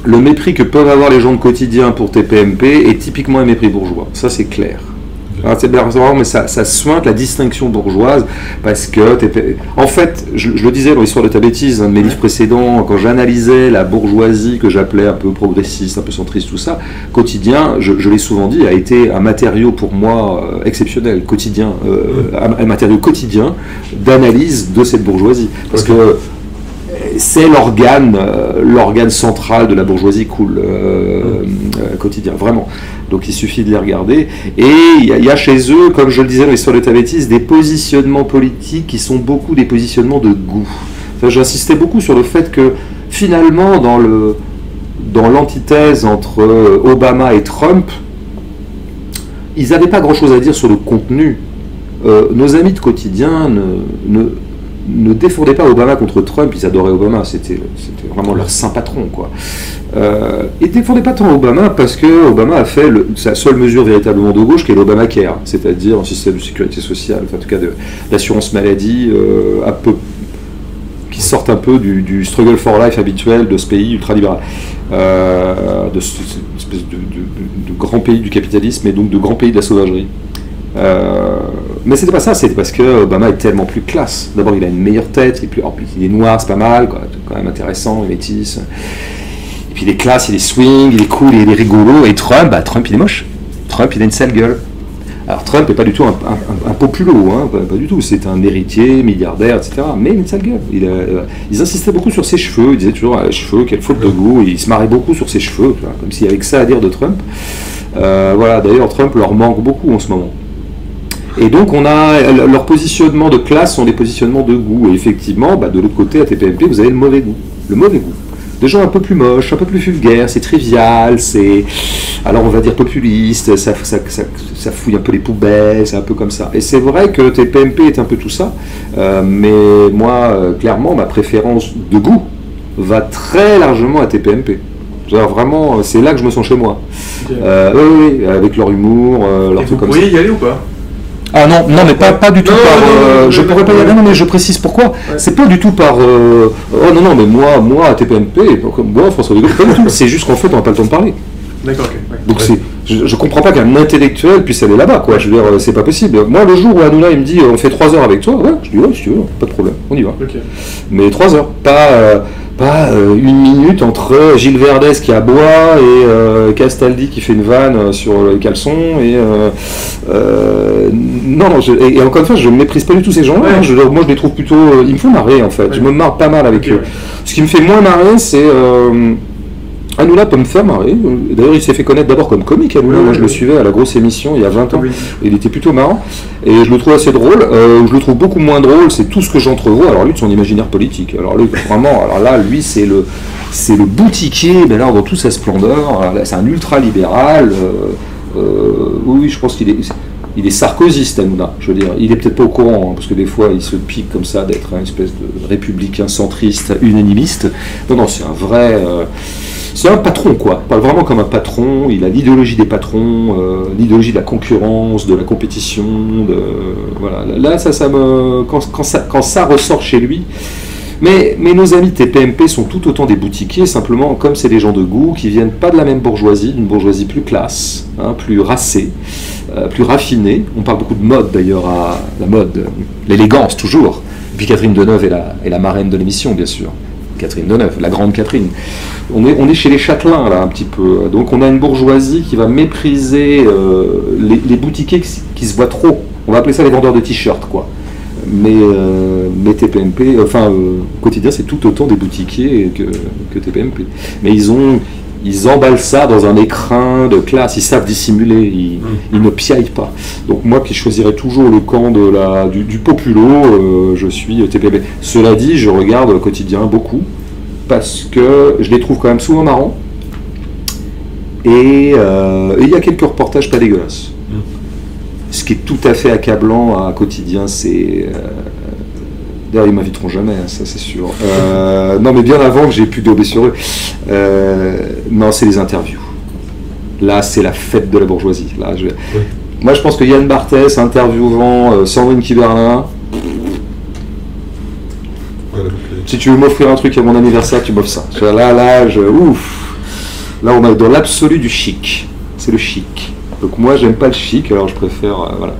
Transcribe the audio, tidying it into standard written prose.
le mépris que peuvent avoir les gens de quotidien pour TPMP est typiquement un mépris bourgeois. Ça, c'est clair. C'est vraiment, mais ça sointe la distinction bourgeoise parce que, en fait, je le disais dans l'histoire de ta bêtise, un de mes livres précédents, quand j'analysais la bourgeoisie que j'appelais un peu progressiste, un peu centriste, tout ça, quotidien, je l'ai souvent dit, a été un matériau pour moi exceptionnel, quotidien, un matériau quotidien d'analyse de cette bourgeoisie. Parce que c'est l'organe central de la bourgeoisie cool, quotidien, vraiment. Donc il suffit de les regarder. Et il y a chez eux, comme je le disais dans l'histoire de ta bêtise, des positionnements politiques qui sont beaucoup des positionnements de goût. Enfin, j'insistais beaucoup sur le fait que finalement, dans l'antithèse entre Obama et Trump, ils n'avaient pas grand-chose à dire sur le contenu. Nos amis de quotidien ne défendaient pas Obama contre Trump, ils adoraient Obama, c'était vraiment leur saint patron, quoi. Ils ne défendaient pas tant Obama parce que Obama a fait sa seule mesure véritablement de gauche qui est l'Obamacare, c'est-à-dire un système de sécurité sociale, enfin, en tout cas d'assurance maladie, un peu, qui sortent un peu du struggle for life habituel de ce pays ultralibéral, de cette espèce de grand pays du capitalisme et donc de grand pays de la sauvagerie. Mais c'était pas ça, c'était parce que Obama est tellement plus classe. D'abord, il a une meilleure tête, il est noir, c'est pas mal, quoi, quand même intéressant, il est métisse. Et puis il est classe, il est swing, il est cool, il est rigolo. Et Trump, il est moche. Trump, il a une sale gueule. Alors Trump n'est pas du tout un populo, hein, pas du tout. C'est un héritier, milliardaire, etc. Mais il a une sale gueule. Ils insistaient beaucoup sur ses cheveux. Ils disaient toujours cheveux, quelle faute de goût. Il se marrait beaucoup sur ses cheveux, comme s'il y avait que ça à dire de Trump. Voilà. D'ailleurs, Trump leur manque beaucoup en ce moment. Et donc, leur positionnement de classe sont des positionnements de goût. Et effectivement, de l'autre côté, à TPMP, vous avez le mauvais goût. Le mauvais goût. Des gens un peu plus moches, un peu plus vulgaires, c'est trivial, alors on va dire populiste, ça fouille un peu les poubelles, c'est un peu comme ça. Et c'est vrai que TPMP est un peu tout ça, mais moi, clairement, ma préférence de goût va très largement à TPMP. Vraiment, c'est là que je me sens chez moi. Okay. Oui, avec leur humour, leur truc comme ça. Vous pourriez y aller ou pas ? Ah non, mais pas du tout je pourrais pas y aller, non, mais je précise pourquoi. Ouais. C'est pas du tout par... oh non, mais moi, à TPMP, moi, François de Gaulle, pas du tout. C'est juste qu'en fait, on n'a pas le temps de parler. D'accord, ok. Ouais. Donc je comprends pas qu'un intellectuel puisse aller là-bas, quoi. Je veux dire, c'est pas possible. Moi, le jour où Hanouna, il me dit, on fait 3 heures avec toi, ouais, je dis, ouais, si tu veux, pas de problème, on y va. Okay. Mais 3 heures, pas 1 minute entre Gilles Verdez qui aboie et Castaldi qui fait une vanne sur les caleçons et et encore une fois, je ne méprise pas du tout ces gens-là. Ouais. Moi, je les trouve plutôt, ils me font marrer en fait. Ouais. Je me marre pas mal avec eux. Ce qui me fait moins marrer, c'est Hanouna peut me faire marrer. D'ailleurs, il s'est fait connaître d'abord comme comique. Hanouna, moi, je le suivais à la grosse émission il y a 20 ans. Oui. Il était plutôt marrant. Et je le trouve assez drôle. Je le trouve beaucoup moins drôle, c'est tout ce que j'entrevois. Alors lui, de son imaginaire politique. Alors lui, vraiment, lui, c'est le boutiquier, mais là, dans toute sa splendeur. C'est un ultra-libéral. Oui, je pense qu'il est... Il est sarkozyste, Hanouna, je veux dire. Il est peut-être pas au courant, hein, parce que des fois, il se pique comme ça d'être une espèce de républicain centriste, unanimiste. Non, c'est un vrai... c'est un patron, quoi. Pas vraiment comme un patron. Il a l'idéologie des patrons, l'idéologie de la concurrence, de la compétition. Voilà. Là, quand ça ressort chez lui... Mais nos amis TPMP sont tout autant des boutiquiers, simplement comme c'est des gens de goût qui viennent pas de la même bourgeoisie, d'une bourgeoisie plus classe, hein, plus racée, plus raffinée. On parle beaucoup de mode d'ailleurs, à la mode, l'élégance toujours. Et puis Catherine Deneuve est la marraine de l'émission, bien sûr. Catherine Deneuve, la grande Catherine. On est chez les châtelains là un petit peu. Donc on a une bourgeoisie qui va mépriser les boutiquiers qui se voient trop. On va appeler ça les vendeurs de t-shirts, quoi. Mais TPMP, quotidien, c'est tout autant des boutiquiers que TPMP. Mais ils emballent ça dans un écrin de classe, ils savent dissimuler, ils ne piaillent pas. Donc moi qui choisirais toujours le camp du populo, je suis TPMP. Cela dit, je regarde quotidien beaucoup, parce que je les trouve quand même souvent marrants, et il y a quelques reportages pas dégueulasses. Ce qui est tout à fait accablant à quotidien, c'est... D'ailleurs, ils ne m'inviteront jamais, hein, ça c'est sûr. Non, mais bien avant que j'ai pu dober sur eux. Non, c'est les interviews. Là, c'est la fête de la bourgeoisie. Là, Moi, je pense que Yann Barthès interviewant Sandrine Kiberlin... Si tu veux m'offrir un truc à mon anniversaire, tu m'offres ça. Là, ouf. Là, on est dans l'absolu du chic. C'est le chic. Donc moi, j'aime pas le chic, alors je préfère... voilà.